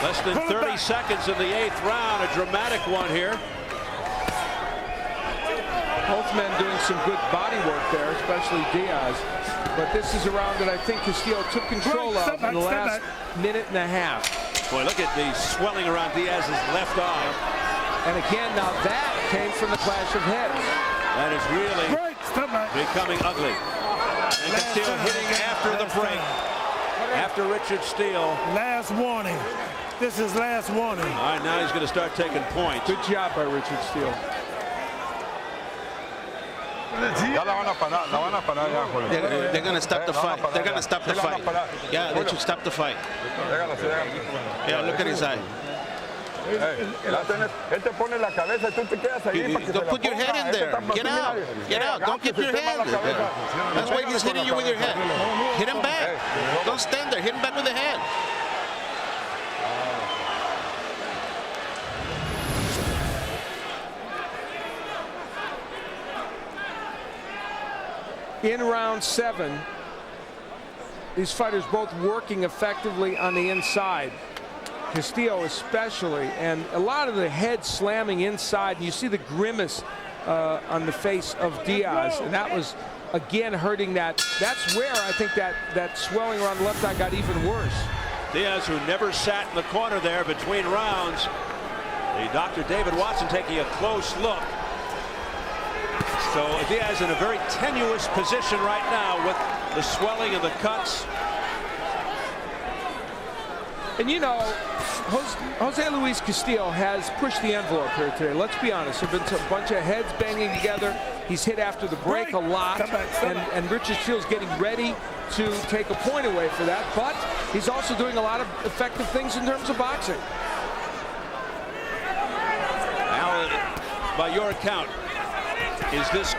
Less than 30 seconds in the 8th round. A dramatic one here. Both men doing some good body work there, especially Diaz. But this is a round that I think Castillo took control of in the last minute and a half. Boy, look at the swelling around Diaz's left eye. And again, now that came from the clash of heads. That is really becoming ugly. And Castillo hitting after the break. After Richard Steele. Last warning. This is last warning. All right, now he's going to start taking points. Good job by Richard Steele. Ya la van a parar, la van a parar ya, Julio. They're going to stop the fight. They're going to stop the fight. Yeah, they should stop the fight. Yeah, look at his eye. Él te pone la cabeza y tú te quedas ahí. Don't put your head in there. Get out. Get out. Don't keep your head there. That's why he's hitting you with your head. Hit him back. Don't stand there. Hit him back with the head. In round 7, these fighters both working effectively on the inside. Castillo especially, and a lot of the head slamming inside. And you see the grimace on the face of Diaz, and that was again hurting that. That's where I think that swelling around the left eye got even worse. Diaz, who never sat in the corner there between rounds. The Dr. David Watson taking a close look. So Diaz in a very tenuous position right now with the swelling and the cuts. And you know, Jose Luis Castillo has pushed the envelope here today. Let's be honest. There have been a bunch of heads banging together. He's hit after the break a lot. And Richard Steele's getting ready to take a point away for that. But he's also doing a lot of effective things in terms of boxing. Now, by your account, is this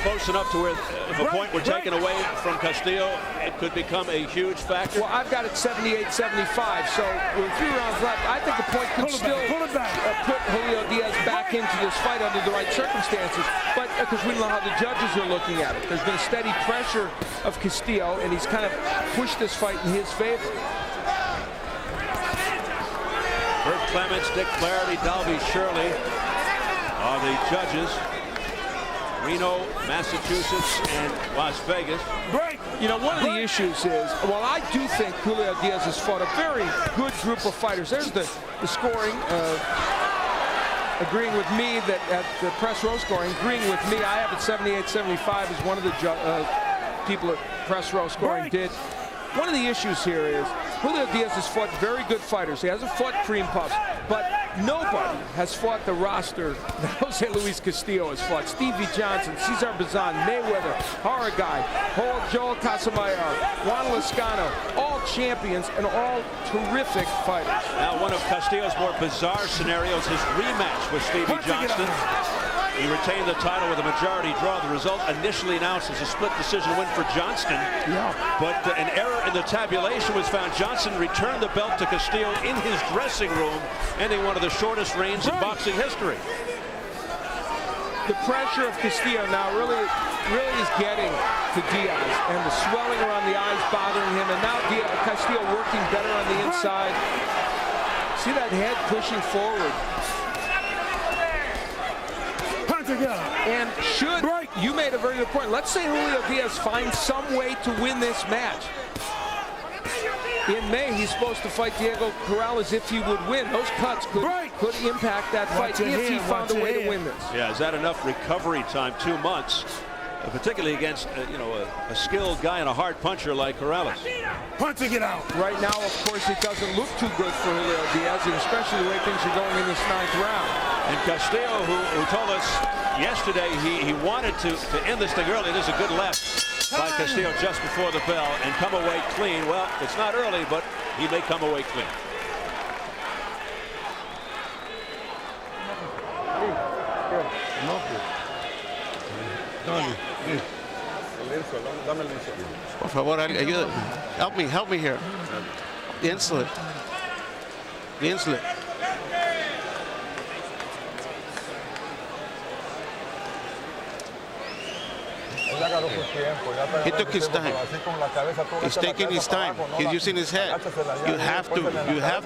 close enough to where if a point were taken away from Castillo, it could become a huge factor? Well, I've got it 78-75, so with 3 rounds left, I think the point could still put Julio Diaz back into this fight under the right circumstances, but because we don't know how the judges are looking at it. There's been a steady pressure of Castillo, and he's kind of pushed this fight in his favor. Bert Clements, Dick Flaherty, Dalby Shirley are the judges. Reno, Massachusetts, and Las Vegas. Break. You know, one of the issues is, well, I do think Julio Diaz has fought a very good group of fighters. There's the scoring, agreeing with me that at the press row scoring, agreeing with me, I have it 78-75 as one of the people at press row scoring did. One of the issues here is Julio Diaz has fought very good fighters. He hasn't fought cream puffs, but nobody has fought the roster that Jose Luis Castillo has fought. Stevie Johnson, Cesar Bazan, Mayweather, Haragai, Joel Casamayor, Juan Lascano, all champions and all terrific fighters. Now, one of Castillo's more bizarre scenarios, his rematch with Stevie Johnson. He retained the title with a majority draw. The result initially announced as a split decision win for Johnston. Yeah. But an error in the tabulation was found. Johnson returned the belt to Castillo in his dressing room, ending one of the shortest reigns in boxing history. The pressure of Castillo now really is getting to Diaz, and the swelling around the eyes bothering him, and now Castillo working better on the inside. See that head pushing forward. And you made a very good point. Let's say Julio Diaz finds some way to win this match. In May, he's supposed to fight Diego Corrales if he would win. Those cuts could impact that fight if he found a way to win this. Yeah, is that enough recovery time? 2 months, particularly against a skilled guy and a hard puncher like Corrales. Punching it out. Right now, of course, it doesn't look too good for Julio Diaz, and especially the way things are going in this 9th round. And Castillo, who told us yesterday he wanted to end this thing early. There's a good left by Castillo just before the bell and come away clean. Well, it's not early, but he may come away clean. Por favor, ayuda. Help me here. The insulin. He took his time. He's taking his time. He's using his head. You have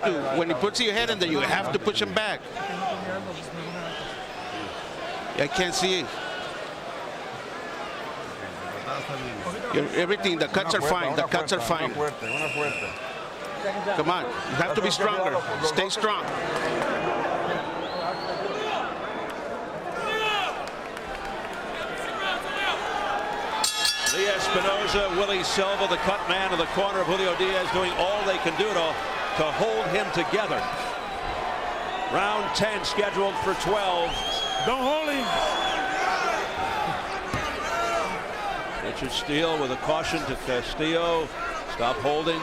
to. When he puts your head in there, you have to push him back. I can't see it. Everything, the cuts are fine. The cuts are fine. Come on. You have to be stronger. Stay strong. Lee Espinosa, Willie Silva, the cut man in the corner of Julio Diaz, doing all they can do to hold him together. Round 10 scheduled for 12. Don't hold him. Richard Steele with a caution to Castillo. Stop holding.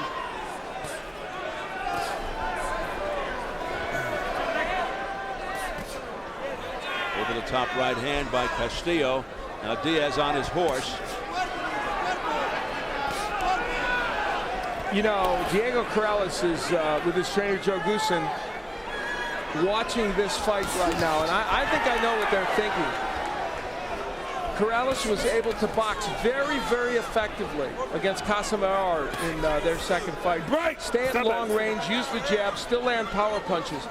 Over the top right hand by Castillo. Now Diaz on his horse. You know, Diego Corrales is with his trainer Joe Goosen watching this fight right now, and I think I know what they're thinking. Corrales was able to box very, very effectively against Casamayor in their second fight. Stay at long range, use the jab, still land power punches.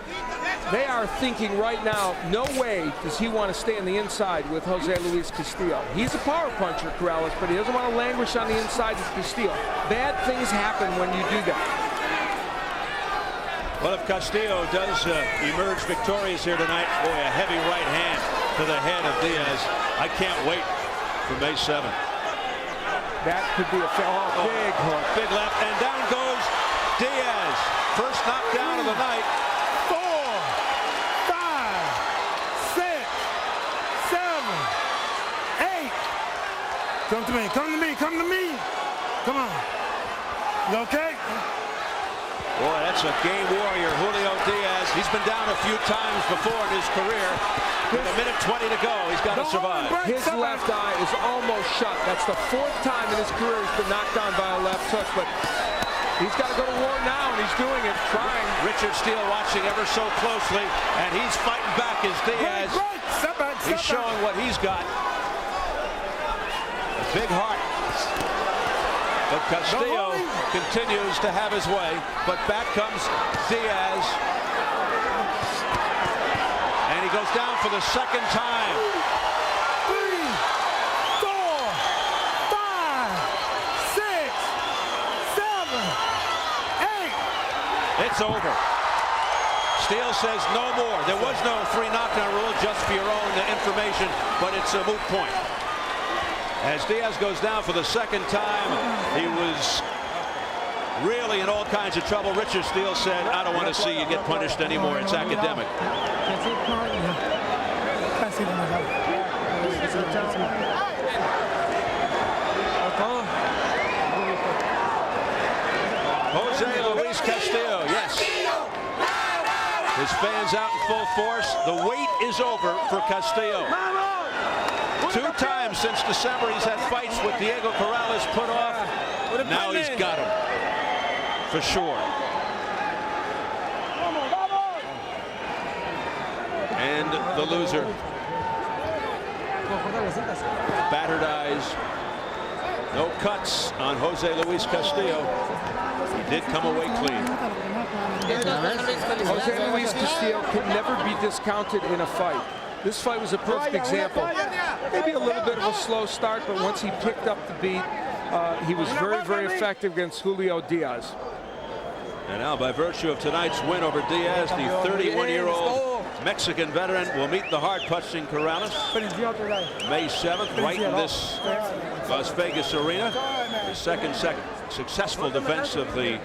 They are thinking right now, no way does he want to stay on the inside with Jose Luis Castillo. He's a power puncher, Corrales, but he doesn't want to languish on the inside with Castillo. Bad things happen when you do that. Well, if Castillo does emerge victorious here tonight, boy, a heavy right hand to the head of Diaz. I can't wait for May 7th. That could be a big hook. Big left, and down goes Diaz. First knockdown of the night. 4, 5, 6, 7, 8. Come to me. Come on. You okay? Boy, that's a game warrior, Julio Diaz. He's been down a few times before in his career. With a minute 20 to go, he's got to survive. His left eye is almost shut. That's the 4th time in his career he's been knocked down by a left hook, but he's got to go to war now, and he's doing it, trying. Richard Steele watching ever so closely, and he's fighting back as Diaz. He's showing what he's got. A big heart. But Castillo continues to have his way, but back comes Diaz. And he goes down for the second time. it's over. Steele says no more. There was no 3 knockdown rule, just for your own information, but it's a moot point. As Diaz goes down for the second time, he was really in all kinds of trouble. Richard Steele said, I don't want to see you get punished anymore. It's academic. Jose Luis Castillo, yes. His fans out in full force. The wait is over for Castillo. 2 times since December he's had fights with Diego Corrales put off. Now he's got him for sure. And the loser, battered eyes, no cuts on Jose Luis Castillo. He did come away clean. Jose Luis Castillo can never be discounted in a fight. This fight was a perfect example. Maybe a little bit of a slow start, but once he picked up the beat, he was very, very effective against Julio Diaz. And now, by virtue of tonight's win over Diaz, the 31-year-old Mexican veteran will meet the hard-punching Corrales May 7th, right in this Las Vegas arena. His second successful defense of the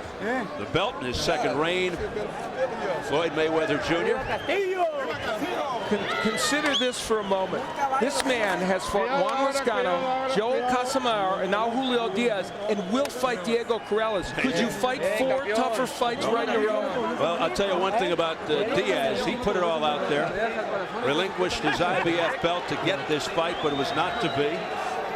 belt in his second reign. Floyd Mayweather Jr. Consider this for a moment. This man has fought Juan Lozcano, Joel Casamar, and now Julio Diaz, and will fight Diego Corrales. Could you fight 4 tougher fights right in a row? Well, I'll tell you one thing about Diaz. He put it all out there. Relinquished his IBF belt to get this fight, but it was not to be.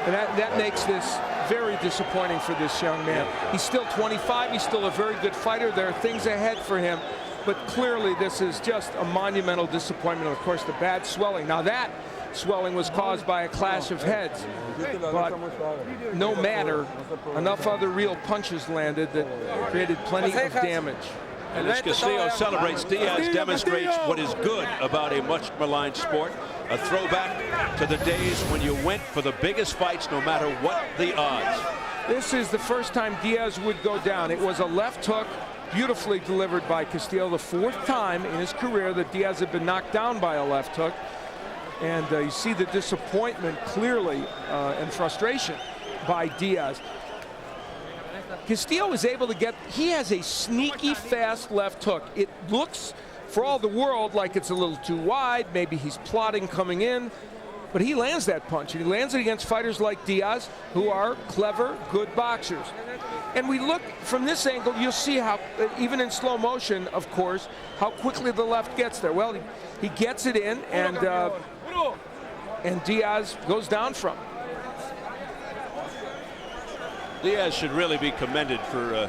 And that makes this very disappointing for this young man. He's still 25. He's still a very good fighter. There are things ahead for him. But clearly, this is just a monumental disappointment. Of course, the bad swelling. Now, that swelling was caused by a clash of heads. But no matter, enough other real punches landed that created plenty of damage. And as Castillo celebrates, Diaz demonstrates what is good about a much maligned sport. A throwback to the days when you went for the biggest fights no matter what the odds. This is the first time Diaz would go down. It was a left hook, beautifully delivered by Castillo. The 4th time in his career that Diaz had been knocked down by a left hook. And you see the disappointment clearly and frustration by Diaz. Castillo is able to get, he has a sneaky fast left hook. It looks for all the world like it's a little too wide. Maybe he's plotting coming in, but he lands that punch, and he lands it against fighters like Diaz, who are clever, good boxers. And we look from this angle, you'll see how, even in slow motion, of course, how quickly the left gets there. Well, he gets it in, and Diaz goes down from it. Diaz should really be commended for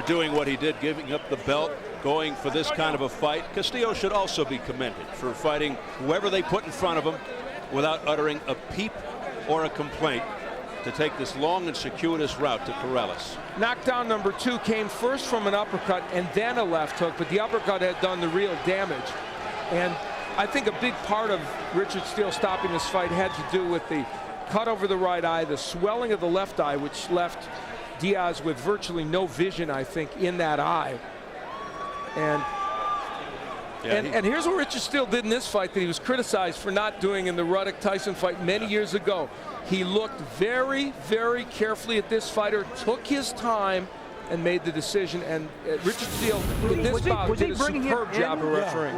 doing what he did, giving up the belt, going for this kind of a fight. Castillo should also be commended for fighting whoever they put in front of him without uttering a peep or a complaint to take this long and circuitous route to Corrales. Knockdown number 2 came first from an uppercut and then a left hook, but the uppercut had done the real damage. And I think a big part of Richard Steele stopping this fight had to do with the cut over the right eye, the swelling of the left eye, which left Diaz with virtually no vision, I think, in that eye. And here's what Richard Steele did in this fight that he was criticized for not doing in the Ruddock-Tyson fight many years ago. He looked very, very carefully at this fighter, took his time, and made the decision. And Richard Steele in this bout did a superb job of refereeing.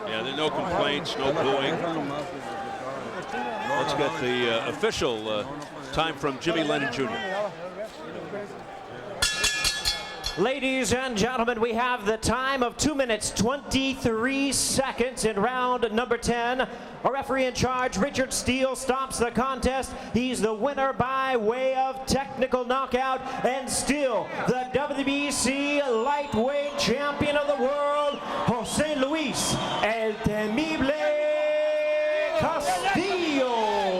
Yeah, there are no complaints, no booing. Let's get the official time from Jimmy Lennon Jr. Ladies and gentlemen, we have the time of 2 minutes, 23 seconds in round number 10. Our referee in charge, Richard Steele, stops the contest. He's the winner by way of technical knockout and still the WBC Lightweight Champion of the world, Jose Luis El Temible Castillo.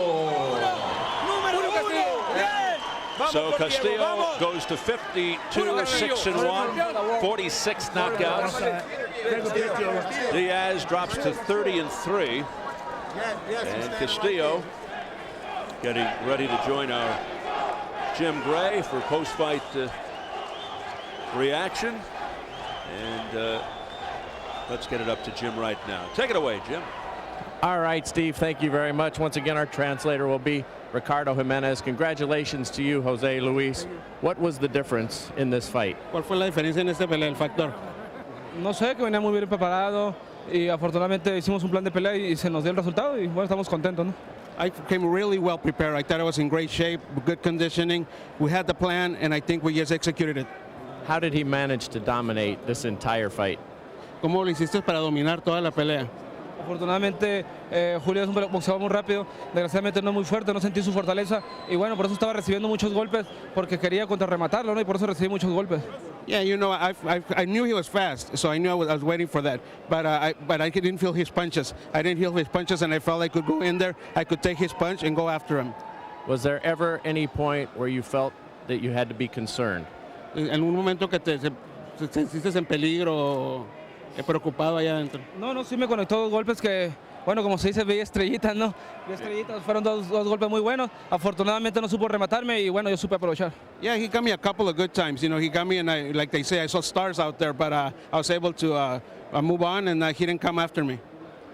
So Castillo goes to 52, 6-1, 46 knockouts. Diaz drops to 30-3. And Castillo getting ready to join our Jim Gray for post-fight reaction. And let's get it up to Jim right now. Take it away, Jim. All right, Steve, thank you very much. Once again, our translator will be Ricardo Jimenez. Congratulations to you, Jose Luis. What was the difference in this fight? ¿Cuál fue la diferencia en esta pelea, el factor? No sé, que venía muy bien preparado y afortunadamente hicimos un plan de pelea y se nos dio el resultado y bueno, estamos contentos, ¿no? I came really well prepared. I thought I was in great shape, good conditioning. We had the plan, and I think we just executed it. How did he manage to dominate this entire fight? ¿Cómo lo hiciste para dominar toda la pelea? Afortunadamente, Julio es un boxeador muy rápido, desgraciadamente no es muy fuerte, no sentí su fortaleza y bueno, por eso estaba recibiendo muchos golpes porque quería contrarrematarlo, ¿no? Y por eso recibí muchos golpes. Yeah, you know, I knew he was fast, so I knew I was waiting for that. But I didn't feel his punches. I didn't feel his punches, and I felt I could go in there, I could take his punch and go after him. Was there ever any point where you felt that you had to be concerned? En un momento que te sentiste en peligro, preocupado allá adentro. No, sí me conectó dos golpes que, bueno, como se dice, vi estrellitas, ¿no? Vi estrellitas, fueron dos golpes muy buenos. Afortunadamente no supo rematarme y bueno, yo supe aprovechar. Yeah, he got me a couple of good times. You know, he got me, and like they say, I saw stars out there, but I was able to move on, and he didn't come after me.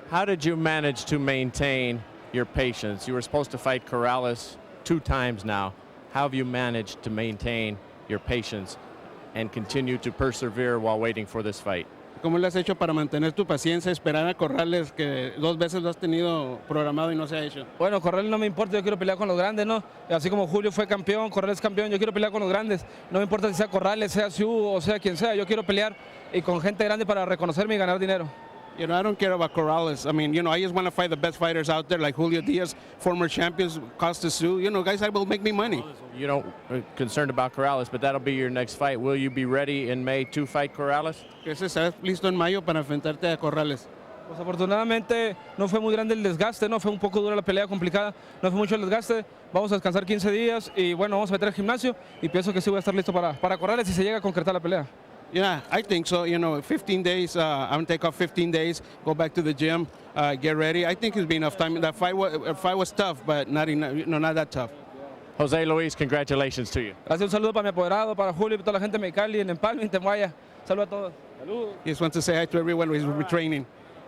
How did you manage to maintain your patience? You were supposed to fight Corrales 2 times now. How have you managed to maintain your patience and continue to persevere while waiting for this fight? ¿Cómo le has hecho para mantener tu paciencia, esperar a Corrales, que 2 veces lo has tenido programado y no se ha hecho? Bueno, Corrales no me importa, yo quiero pelear con los grandes, ¿no? Así como Julio fue campeón, Corrales campeón, yo quiero pelear con los grandes. No me importa si sea Corrales, sea Siu o sea quien sea, yo quiero pelear y con gente grande para reconocerme y ganar dinero. You know, I don't care about Corrales. I mean, you know, I just want to fight the best fighters out there, like Julio Diaz, former champions, Costa Sioux. You know, guys that will make me money. You don't concerned about Corrales, but that'll be your next fight. Will you be ready in May to fight Corrales? ¿Estás listo en mayo para enfrentarte a Corrales? Pues afortunadamente no fue muy grande el desgaste, no fue un poco dura la pelea, complicada, no fue mucho el desgaste. Vamos a descansar 15 días y bueno, vamos a meter al gimnasio y pienso que sí voy a estar listo para Corrales si se llega a concretar la pelea. Yeah, I think so. You know, 15 days, I'm going to take off 15 days, go back to the gym, get ready. I think it's been enough time. That fight was tough, but not that tough. Jose Luis, congratulations to you. Gracias, un saludo para mi apoderado, para Julio y para toda la gente de Mexicali, en Empalme, en Temuaya. Saludos a todos. Saludos. He just wants to say hi to everyone who's retraining.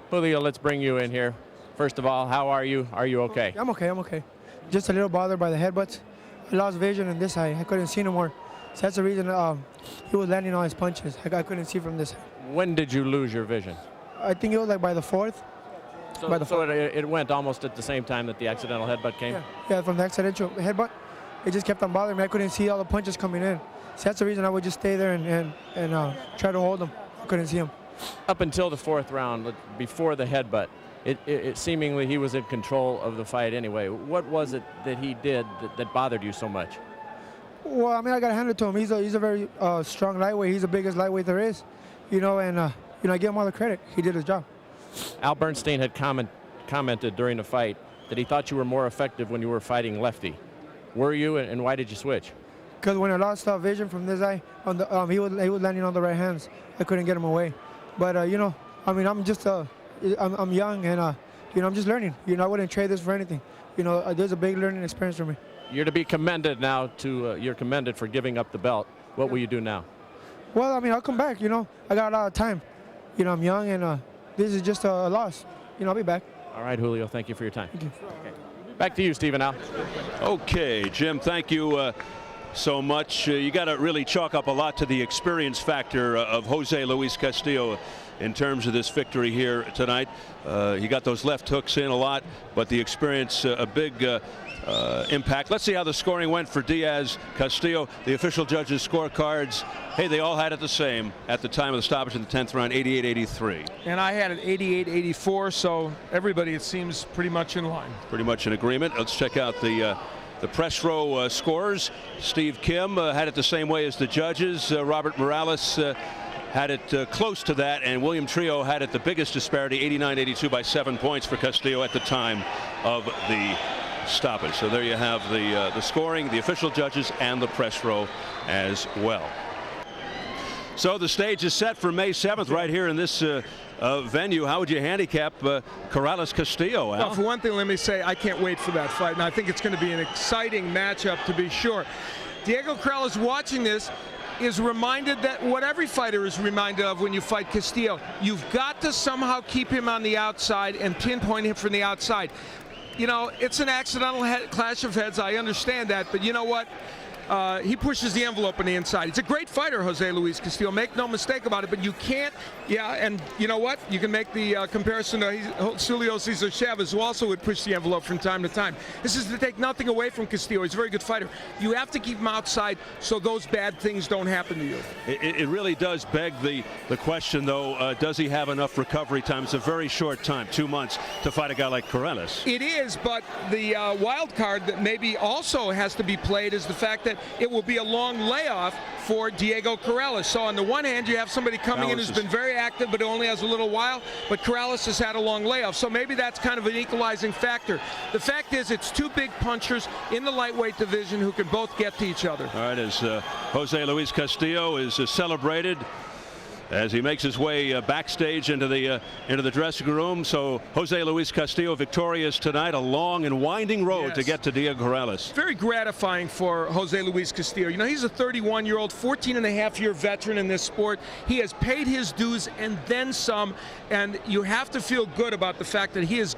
Julio, let's bring you in here. First of all, how are you? Are you okay? I'm okay. Just a little bothered by the headbutts. I lost vision in this eye. I couldn't see no more. So that's the reason he was landing on his punches. I couldn't see from this. When did you lose your vision? I think it was like by the 4th. So it went almost at the same time that the accidental headbutt came? Yeah, from the accidental headbutt, it just kept on bothering me. I couldn't see all the punches coming in. So that's the reason I would just stay there and try to hold them. I couldn't see him. Up until the 4th round, before the headbutt, it seemingly he was in control of the fight anyway. What was it that he did that bothered you so much? Well, I mean, I got to hand it to him. He's a very strong lightweight. He's the biggest lightweight there is, you know, and I give him all the credit. He did his job. Al Bernstein had commented during the fight that he thought you were more effective when you were fighting lefty. Were you, and why did you switch? Because when I lost vision from this eye, he was landing on the right hands. I couldn't get him away. But you know, I mean, I'm just I'm young and you know, I'm just learning. You know, I wouldn't trade this for anything. You know, there's a big learning experience for me. You're to be commended now. You're commended for giving up the belt. What will you do now? Well, I mean, I'll come back. You know, I got a lot of time. You know, I'm young, and this is just a loss. You know, I'll be back. All right, Julio. Thank you for your time. Thank you. Okay. Back to you, Stephen. Now. Okay, Jim. Thank you so much. You got to really chalk up a lot to the experience factor of Jose Luis Castillo in terms of this victory here tonight. He got those left hooks in a lot, but the experience a big impact. Let's see how the scoring went for Diaz, Castillo. The official judges' scorecards, hey, they all had it the same at the time of the stoppage in the 10th round, 88-83. And I had it 88-84, so everybody, it seems, pretty much in line. Pretty much in agreement. Let's check out the press row scores. Steve Kim had it the same way as the judges. Robert Morales had it close to that, and William Trio had it the biggest disparity, 89-82 by 7 points for Castillo at the time of the stoppage. So there you have the scoring, the official judges, and the press row as well. So the stage is set for May 7th right here in this venue. How would you handicap Corrales Castillo, Al? Well, for one thing, let me say I can't wait for that fight, and I think it's going to be an exciting matchup to be sure. Diego Corrales watching this. is reminded that what every fighter is reminded of when you fight Castillo. You've got to somehow keep him on the outside and pinpoint him from the outside. You know, it's an accidental clash of heads. I understand that, but you know what? He pushes the envelope on the inside. He's a great fighter, Jose Luis Castillo. Make no mistake about it, but you can't, and you know what? You can make the comparison to Julio Cesar Chavez, who also would push the envelope from time to time. This is to take nothing away from Castillo. He's a very good fighter. You have to keep him outside so those bad things don't happen to you. It really does beg the question, though, does he have enough recovery time? It's a very short time, 2 months, to fight a guy like Corrales. It is, but the wild card that maybe also has to be played is the fact that it will be a long layoff for Diego Corrales. So on the one hand, you have somebody coming in who's been very active but only has a little while, but Corrales has had a long layoff. So maybe that's kind of an equalizing factor. The fact is it's two big punchers in the lightweight division who can both get to each other. All right, as Jose Luis Castillo is celebrated as he makes his way backstage into the dressing room. So Jose Luis Castillo victorious tonight, a long and winding road to get to Diego Corrales. Very gratifying for Jose Luis Castillo. You know, he's a 31-year-old, 14-and-a-half-year veteran in this sport. He has paid his dues and then some, and you have to feel good about the fact that he has